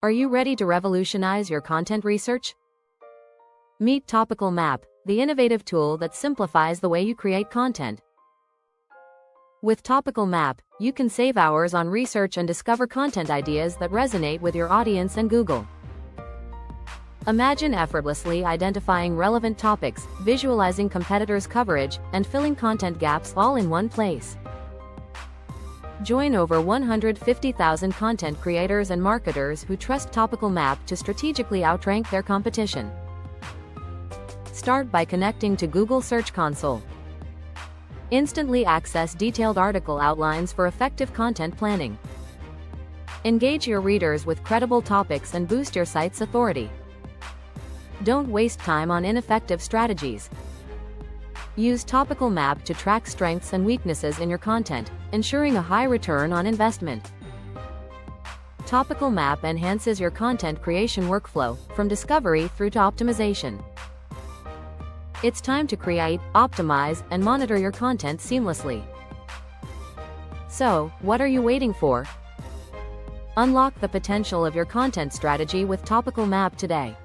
Are you ready to revolutionize your content research? Meet Topical Map, the innovative tool that simplifies the way you create content. With Topical Map, you can save hours on research and discover content ideas that resonate with your audience and Google. Imagine effortlessly identifying relevant topics, visualizing competitors' coverage, and filling content gaps all in one place. Join over 150,000 content creators and marketers who trust Topical Map to strategically outrank their competition. Start by connecting to Google Search Console. Instantly access detailed article outlines for effective content planning. Engage your readers with credible topics and boost your site's authority. Don't waste time on ineffective strategies. Use Topical Map to track strengths and weaknesses in your content, ensuring a high return on investment. Topical Map enhances your content creation workflow, from discovery through to optimization. It's time to create, optimize, and monitor your content seamlessly. So, what are you waiting for? Unlock the potential of your content strategy with Topical Map today.